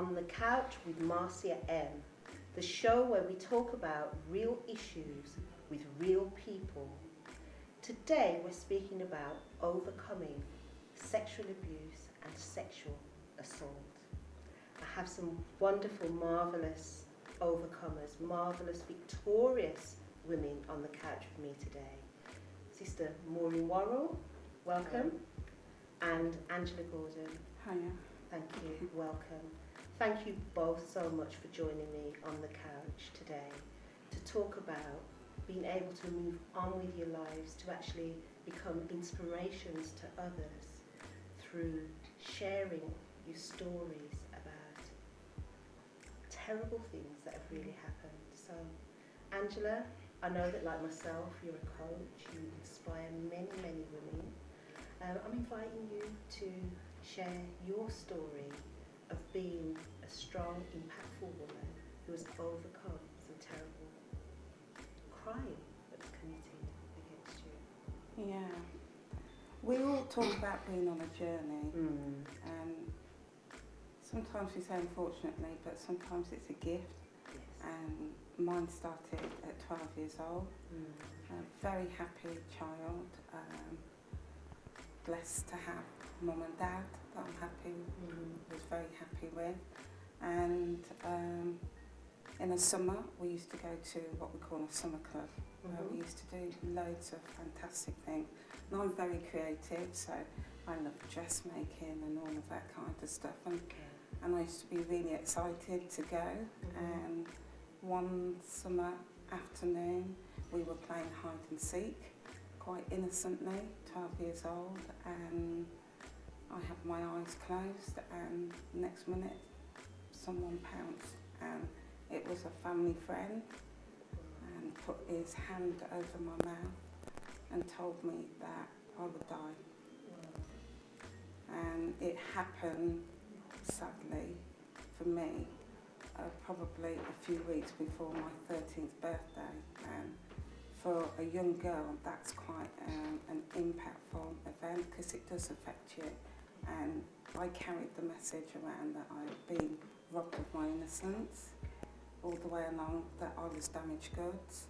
On the Couch with Marcia M, the show where we talk about real issues with real people. Today we're speaking about overcoming sexual abuse and sexual assault. I have some wonderful, marvellous overcomers, marvellous, victorious women on the couch with me today. Sister Maureen Worrell, welcome, and Angela Gordon. Hiya. Thank you, welcome. Thank you both so much for joining me on the couch today to talk about being able to move on with your lives, to actually become inspirations to others through sharing your stories about terrible things that have really happened. So, Angela, I know that like myself, you're a coach, you inspire many, many women. I'm inviting you to share your story of being a strong, impactful woman who has overcome some terrible crime that was committed against you. Yeah. We all talk about being on a journey, and sometimes we say unfortunately, but sometimes it's a gift. Yes. And mine started at 12 years old. A very happy child, blessed to have mum and dad that I'm happy, was very happy with. And in the summer we used to go to what we call a summer club, where we used to do loads of fantastic things. And I'm very creative, so I love dressmaking and all of that kind of stuff. And I used to be really excited to go. And one summer afternoon we were playing hide and seek, quite innocently, 12 years old, and I had my eyes closed, and next minute someone pounced, and it was a family friend, and put his hand over my mouth and told me that I would die. And it happened, sadly, for me, probably a few weeks before my 13th birthday. And for a young girl, that's quite an impactful event, because it does affect you. And I carried the message around that I had been robbed of my innocence all the way along, that I was damaged goods.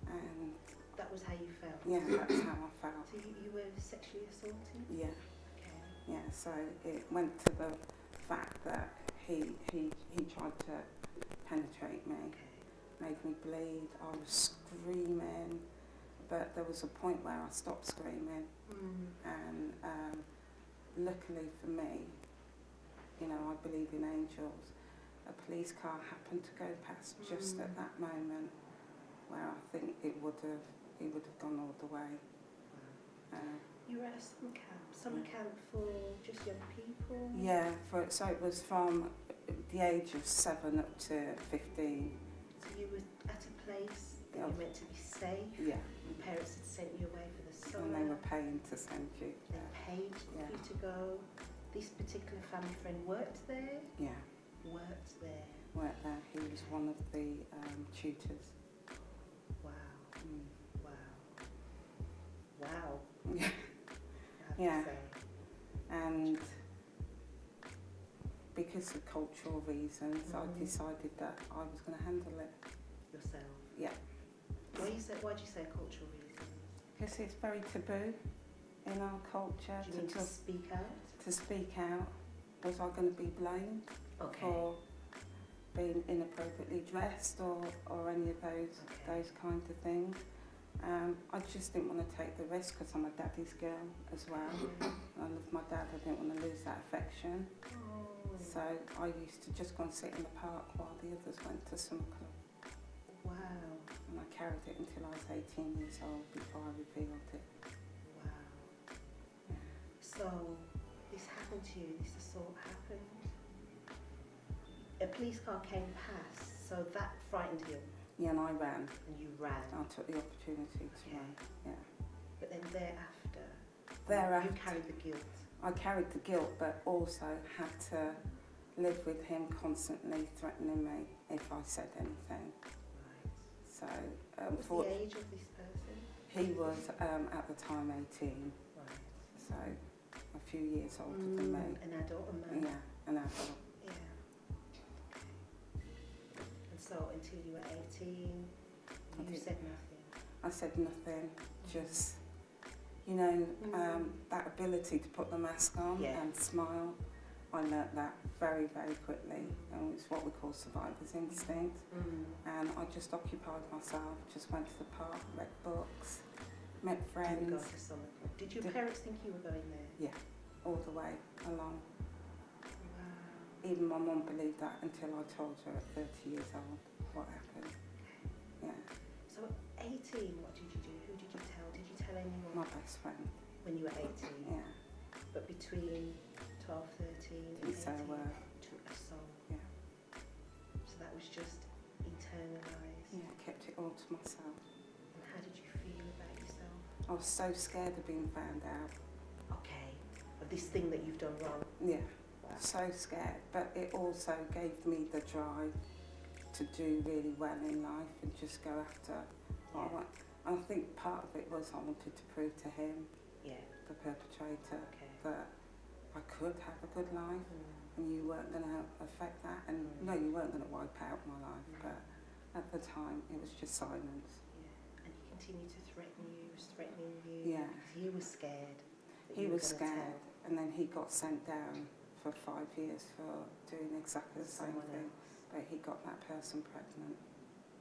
And that was how you felt? Yeah, that's how I felt. So you were sexually assaulted? Yeah. Okay. Yeah, so it went to the fact that he tried to penetrate me, made me bleed, I was screaming, but there was a point where I stopped screaming, and luckily for me, you know, I believe in angels, a police car happened to go past just at that moment, where I think he would have gone all the way. You were at a summer camp for just young people? Yeah, so it was from the age of 7 up to 15. So you were at a place that you were meant to be safe? Yeah. Your parents had sent you away for the summer? And they were paying to send you. They paid for you to go? This particular family friend worked there? Yeah. Worked there? Worked there. He was one of the tutors. Wow. Wow. Wow. Yeah. Yeah. And because of cultural reasons, I decided that I was going to handle it. Yourself? Yeah. Why'd you say cultural reasons? Because it's very taboo in our culture. Do you mean to speak out? To speak out. Was I going to be blamed for being inappropriately dressed or any of those kind of things? I just didn't want to take the risk, because I'm a daddy's girl as well. I love my dad, I didn't want to lose that affection. So I used to just go and sit in the park while the others went to summer club. Wow. And I carried it until I was 18 years old before I revealed it. Wow. Yeah. So this happened to you, this assault happened. A police car came past, so that frightened you? Yeah, and I ran. And you ran? I took the opportunity to run, yeah. But then thereafter, you carried the guilt? I carried the guilt, but also had to live with him constantly threatening me if I said anything. Right. So, what's the age of this person? He was at the time 18. Right. So a few years older than me. An adult, a man? Yeah, an adult. Yeah. until you were 18. You said nothing. I said nothing, just, you know, that ability to put the mask on and smile. I learnt that very, very quickly, and it's what we call survivor's instinct. And I just occupied myself, just went to the park, read books, met friends. Didn't go to summer club. Did your parents think you were going there? Yeah, all the way along. Wow. Even my mum believed that until I told her at 30 years old what happened. Yeah. So at 18, what did you do? Who did you tell? Did you tell anyone? My best friend. When you were 18? Yeah. But between 12, 13 and 18, So, took a soul. Yeah. So that was just internalised. Yeah, I kept it all to myself. And how did you feel about yourself? I was so scared of being found out. Okay. Of this thing that you've done wrong? Yeah. Wow. So scared. But it also gave me the drive to do really well in life and just go after what I want. I think part of it was I wanted to prove to him, the perpetrator, that I could have a good life and you weren't going to affect that. And no, you weren't going to wipe out my life, but at the time it was just silence. Yeah. And he continued to threaten you, was threatening you. Yeah. He was scared. He was scared, and then he got sent down for 5 years for doing exactly the same thing. But he got that person pregnant.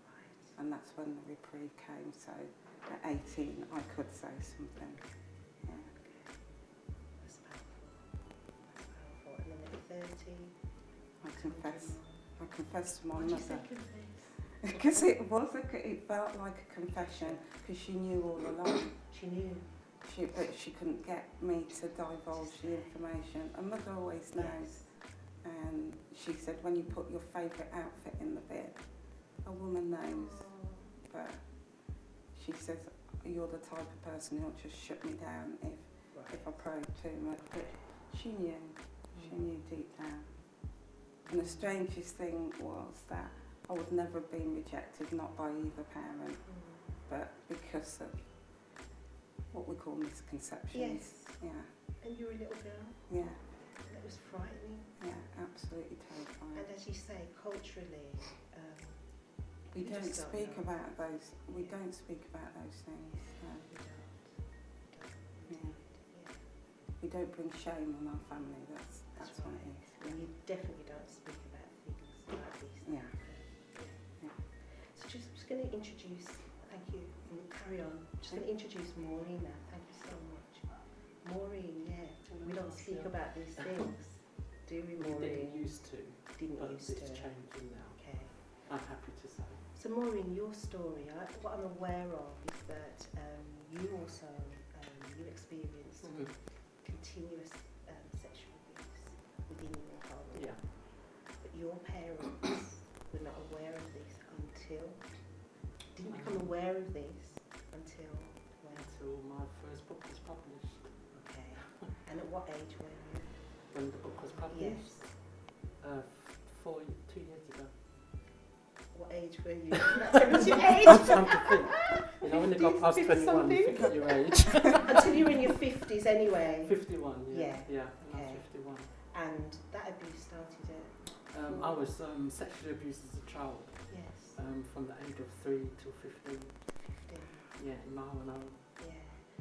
Right. And that's when the reprieve came. So at 18, I could say something. Yeah. Okay. That's powerful. That's powerful. And then at 30, I confessed to my mother. mother. What did you say confess? Because it felt like a confession, because she knew all along. She knew. But she couldn't get me to divulge the information. A mother always knows. And she said, when you put your favourite outfit in the bin, a woman knows. But she says, you're the type of person who'll just shut me down if I probe too much. But she knew. She knew deep down. And the strangest thing was that I would never have been rejected, not by either parent, but because of what we call misconceptions. Yes. Yeah. And you were a little girl? Yeah. That was frightening. Yeah, absolutely terrifying. And as you say, culturally, we don't speak about those. We don't speak about those things. No. We don't. Yeah. We don't bring shame on our family. That's what it is. And you definitely don't speak about things like these. Yeah. So just going to introduce. Thank you. Carry on. Just going to introduce Maureen now. Thank you so much. Maureen, we don't speak about these things, do we, Maureen? Didn't used to. But it's changing now. Okay. I'm happy to say. So Maureen, your story, what I'm aware of is that you also you experienced continuous sexual abuse within your home. Yeah. But your parents were not aware of this didn't become aware of this until when? Until my first book was published. Okay. And at what age were you? When the book was published? Yes. 2 years ago. What age were you? That's your age. I'm trying to think. You know, when you got past 21, you forget your age. Until you were in your 50s anyway. 51, yeah. Yeah. I was 51. And that abuse started at? I was sexually abused as a child. Yes. From the age of 3 to 15. 15. Yeah, in my own home. Yeah.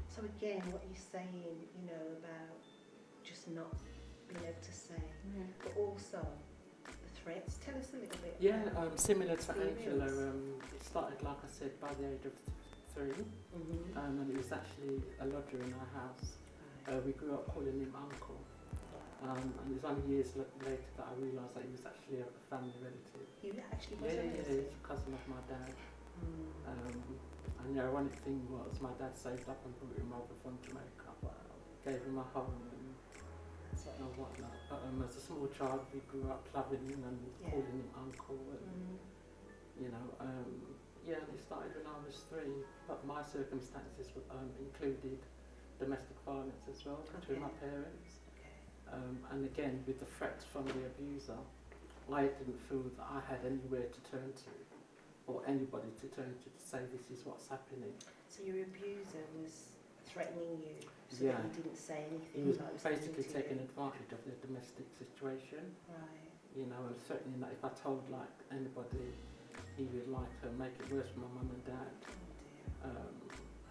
So again, what you're saying, about just not being able to say, but also the threats. Tell us a little bit. Yeah, similar to Angela. It started, like I said, by the age of 3. And it was actually a lodger in our house. We grew up calling him Uncle. And it was only years later that I realised that he was actually a family relative. He actually was a relative? Yeah, he's a cousin of my dad. And the ironic thing was my dad saved up and brought him over from Jamaica. Gave him a home and whatnot. But as a small child, we grew up loving him and calling him Uncle. And, and it started when I was 3. But my circumstances included domestic violence as well between my parents. And again, with the threats from the abuser, I didn't feel that I had anywhere to turn to, or anybody to turn to say this is what's happening. So your abuser was threatening you, so that you didn't say anything? He was basically taking advantage of the domestic situation. Right. And threatening that if I told anybody he would like make it worse for my mum and dad.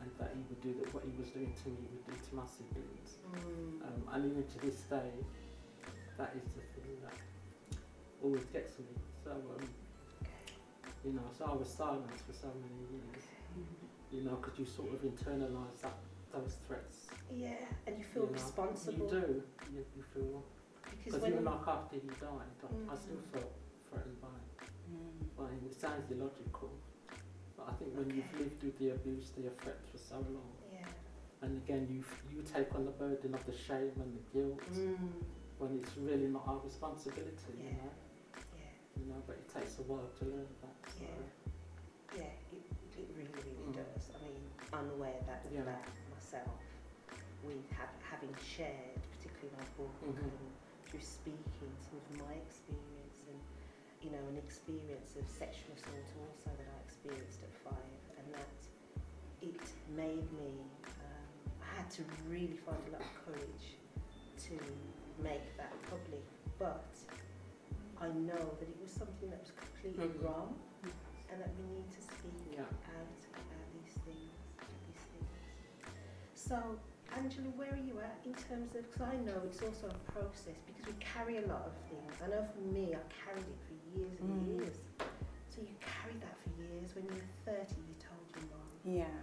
And that he would do what he was doing to me, he would do to my siblings. And even to this day, that is the thing that always gets me. So, you know, so I was silenced for so many years, you know, because you sort of internalise those threats. Yeah, and you feel responsible. You do. You feel, because even like after he died, I still felt threatened by him. It sounds illogical, but I think when you've lived with the abuse, the effects for so long, and again you take on the burden of the shame and the guilt when it's really not our responsibility, you know. You know, but it takes a while to learn that. So. It really does. I mean, I'm aware that myself, with having shared, particularly my book, and through speaking some of my experience, and you know, an experience of sexual assault also that I experienced at 5, and that it made me. I had to really find a lot of courage to make that public, but I know that it was something that was completely wrong, and that we need to speak out about these things. So, Angela, where are you at in terms of, because I know it's also a process, because we carry a lot of things. I know for me, I carried it for years and years. So you carried that for years. When you were 30, you told your mum. Yeah.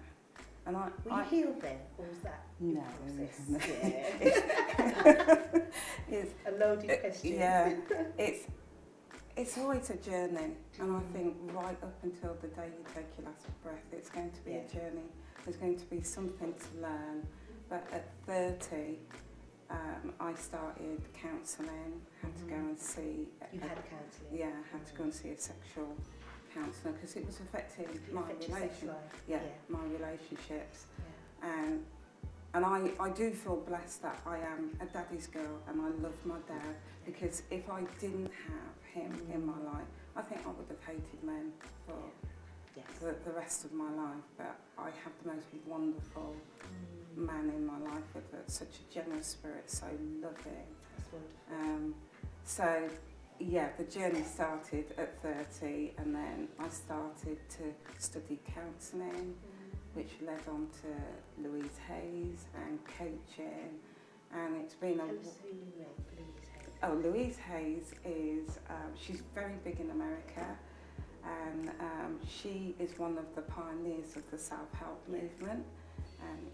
And were you healed then, or was that no, process? No. It's a loaded question. Yeah, it's always a journey, and I think right up until the day you take your last breath, it's going to be a journey. There's going to be something to learn. But at 30, I started counselling. Had to go and see. You had counselling. Yeah, I had to go and see a sexual counsellor because it was affecting my my relationships. And I do feel blessed that I am a daddy's girl, and I love my dad, because if I didn't have him in my life, I think I would have hated men for the rest of my life. But I have the most wonderful man in my life with such a generous spirit, so loving. That's wonderful. So the journey started at 30, and then I started to study counselling, which led on to Louise Hayes and coaching, and it's been Louise Hayes is she's very big in America, and she is one of the pioneers of the self-help movement, and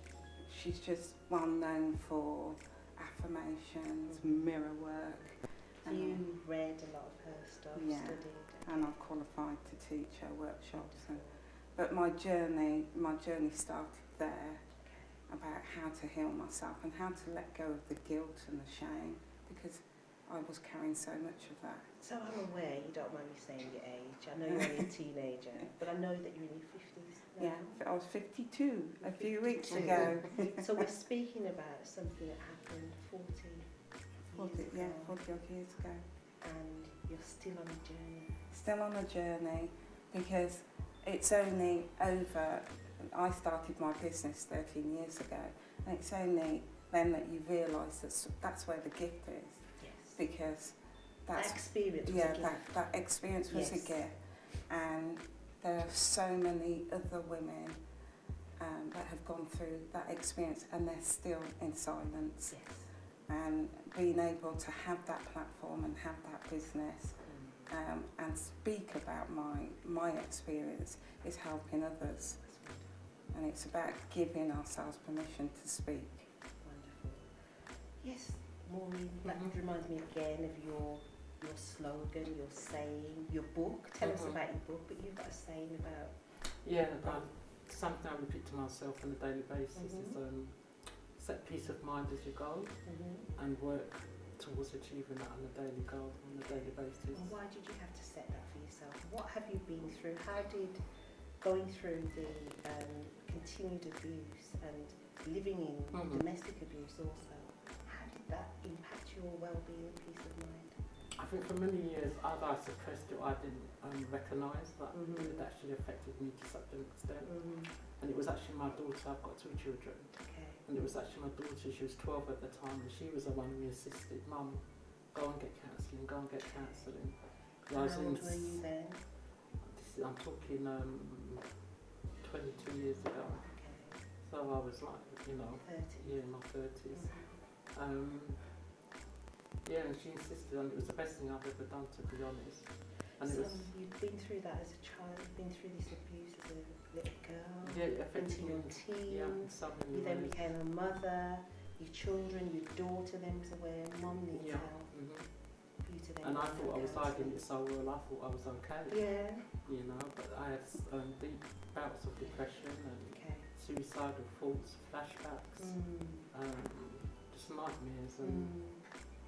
she's just well known for affirmations, mirror work. You read a lot of her stuff, studied, and I've qualified to teach her workshops. But my journey started there, about how to heal myself and how to let go of the guilt and the shame, because I was carrying so much of that. So I'm aware, you don't mind me saying your age. I know you're only a teenager, but I know that you're in your 50s now. Yeah, I was 52 a few weeks ago. So we're speaking about something that happened 40 odd years ago. And you're still on a journey. Still on a journey, because it's only over. I started my business 13 years ago, and it's only then that you realise that's where the gift is. Yes. Because that experience was a gift. that experience was a gift, and there are so many other women that have gone through that experience, and they're still in silence. Yes. And being able to have that platform and have that business and speak about my experience is helping others. And it's about giving ourselves permission to speak. Wonderful. Yes, Maureen, that reminds me again of your slogan, your saying, your book. Tell us about your book, but you've got a saying about... Yeah, something I repeat to myself on a daily basis is set peace of mind as your goal and work towards achieving that on a daily basis. And why did you have to set that for yourself? What have you been through? How did going through the continued abuse and living in domestic abuse also, how did that impact your well-being and peace of mind? I think for many years either I suppressed it or I didn't recognise that it actually affected me to such an extent. And it was actually my daughter. I've got 2 children. Okay. And it was actually my daughter, she was 12 at the time, and she was the one who insisted, Mum, go and get counselling, go and get counselling. How old were you then? This I'm talking 22 years ago. Okay. So I was like, you know, 30. yeah, in my 30s. Yeah, and she insisted on it was the best thing I've ever done, to be honest. And So it was, you've been through that as a child, you've been through this abuse as a little girl, yeah, into effectively, your teens, yeah, in so many you then ways. became a mother, your children, your daughter then was aware, mum needs Yeah. help, for you to then And I go thought I was counselling. hiding it so well, I thought I was okay, Yeah, you know, but I had deep bouts of depression and okay. suicidal thoughts, flashbacks, just nightmares and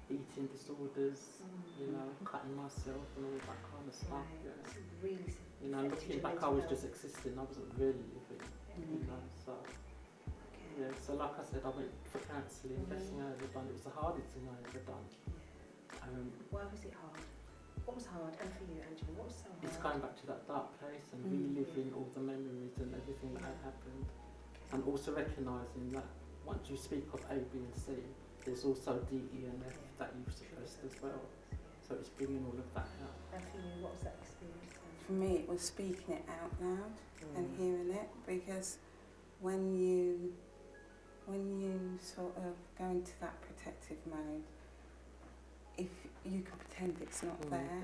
eating disorders, you know, cutting myself and all that kind of stuff. Right. Yeah. It's really You know, affected looking your back, I mental was health. just existing. I wasn't really living. You know, so Okay. yeah. So like I said, I went for counselling. Best thing I ever done. It was the hardest thing I ever done. Why was it hard? What was hard? And for you, Angela, what was so hard? It's going back to that dark place and reliving all the memories and everything that had happened, and also recognising that once you speak of A, B, and C, there's also D, E, and F that you've suppressed as well. So it's bringing all of that out. And for you, what was that experience then? For me, it was speaking it out loud and hearing it, because when you sort of go into that protective mode, if you can pretend it's not there,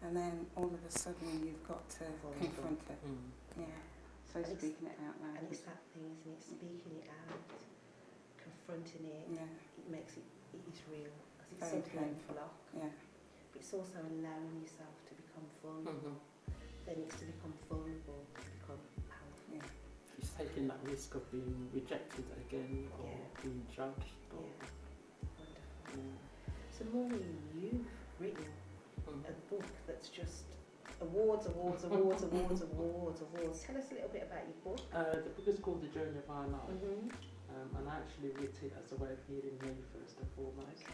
and then all of a sudden you've got to confront it. Yeah. So speaking it out loud. And it's that thing, isn't it? Speaking it out, confronting it, it makes it is real. Because it's Very something you painful. block. Yeah. But it's also allowing yourself to become vulnerable. Then it's to become vulnerable, to become powerful. Yeah. It's taking that risk of being rejected again or being judged. Or, Wonderful. So Maureen, you've written a book that's just awards. Tell us a little bit about your book. The book is called The Journey of Our Life, and I actually wrote it as a way of healing me first and foremost,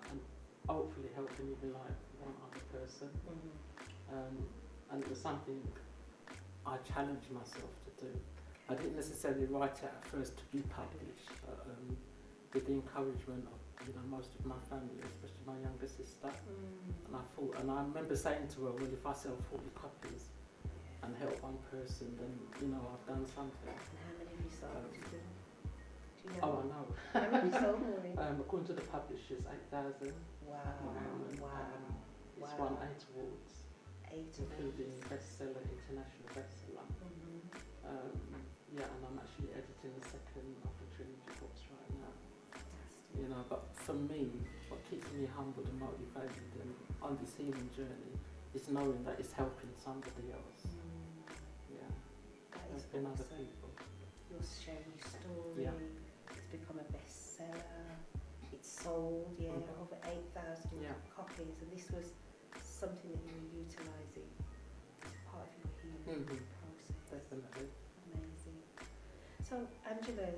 and hopefully helping even like one other person. And it was something I challenged myself to do. I didn't necessarily write it at first to be published, but with the encouragement of most of my family, especially my younger sister. And I thought, and I remember saying to her, well, if I sell 40 copies and help one person, then I've done something. And how many have you sold? Do you know? Oh, I know. How many have you sold, Maureen? According to the publishers, 8,000. Wow. It's won 8 awards, 8 including bestseller, international bestseller. Yeah, and I'm actually editing the second of the trilogy books right now. But for me, what keeps me humbled and motivated and on this healing journey is knowing that it's helping somebody else. Yeah, That is helping other awesome. people. You're sharing your story. It's become a bestseller. It's sold, over 8,000 copies, and this was something that you were utilising as part of your healing process. Definitely. Amazing. So Angela,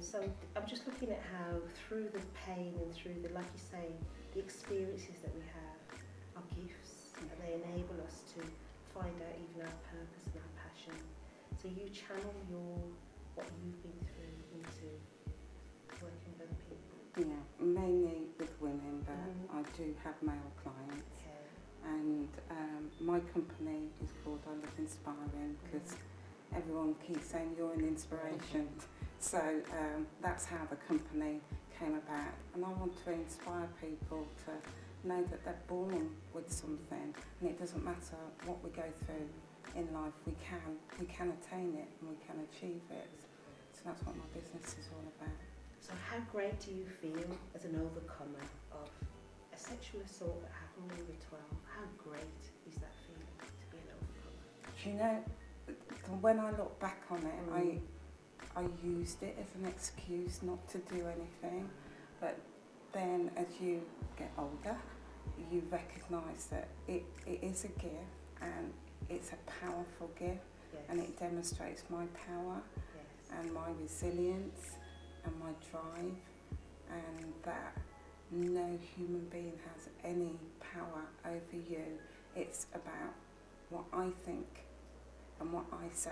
I'm just looking at how through the pain and through the, like you say, the experiences that we have are gifts, and they enable us to find out even our purpose and our passion. So you channel what you've been through into working with other people. Yeah, mainly with women, but I do have male clients. And my company is called I Love Inspiring, because everyone keeps saying you're an inspiration. So that's how the company came about. And I want to inspire people to know that they're born with something, and it doesn't matter what we go through in life, we can attain it and we can achieve it. So that's what my business is all about. So how great do you feel as an overcomer of a sexual assault that happened when you were 12? How great is that feeling to be an overcomer? Do you know, when I look back on it, I used it as an excuse not to do anything, but then as you get older, you recognise that it is a gift, and it's a powerful gift, and it demonstrates my power and my resilience and my drive, and that no human being has any power over you. It's about what I think and what I say.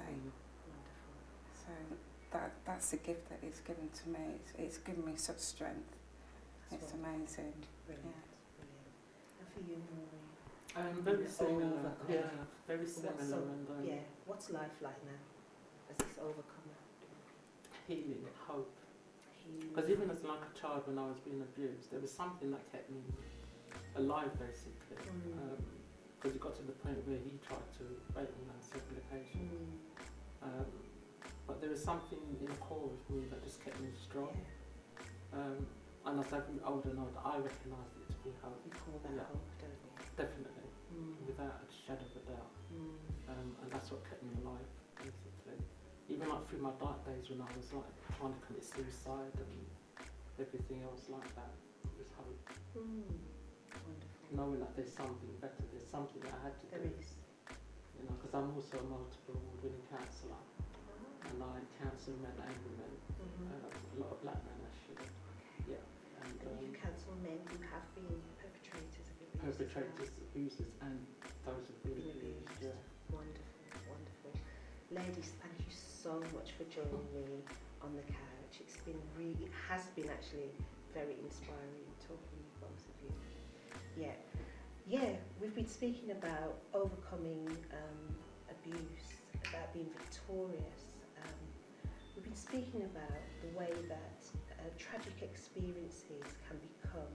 So that's a gift that is given to me. It's given me such strength. It's amazing. Brilliant. And for you, Maureen? Very similar. overcome. Yeah, very similar. And what's life like now as this overcomer? healing, hope. Healing. Because even as like a child when I was being abused, there was something that kept me alive basically. Because it got to the point where he tried to rape me on several occasions. But there was something in the core of me that just kept me strong. And as I grew older and older, I recognised it to be hope. You call that hope, don't you? Definitely, without a shadow of a doubt. And that's what kept me alive, basically. Even like through my dark days when I was like trying to commit suicide and everything else like that, it was hope. Wonderful. Knowing that there's something better, there's something that I had to There do. is. You know, because I'm also a multiple award-winning counsellor, and I counsel men and women, a lot of black men actually. Okay. Yeah. And you counsel men who have been perpetrators of abuse. Perpetrators, abusers, and those who've been abused. Yeah. Wonderful, wonderful. Ladies, thank you so much for joining me on the couch. It has been actually very inspiring talking with both of you. Yeah, we've been speaking about overcoming abuse, about being victorious. We've been speaking about the way that tragic experiences can become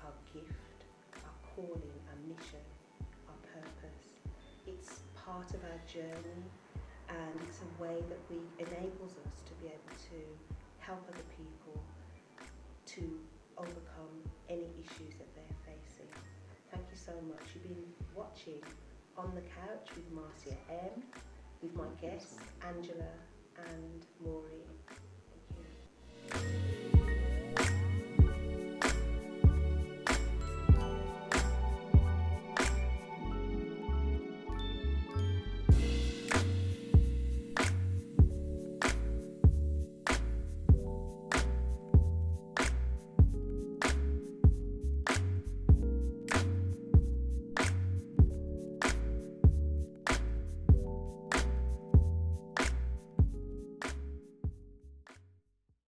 our gift, our calling, our mission, our purpose. It's part of our journey, and it's a way that enables us to be able to help other people to overcome any issues that they're facing. Thank you so much. You've been watching On the Couch with Marcia M, with my guests Angela and Maureen. Thank you.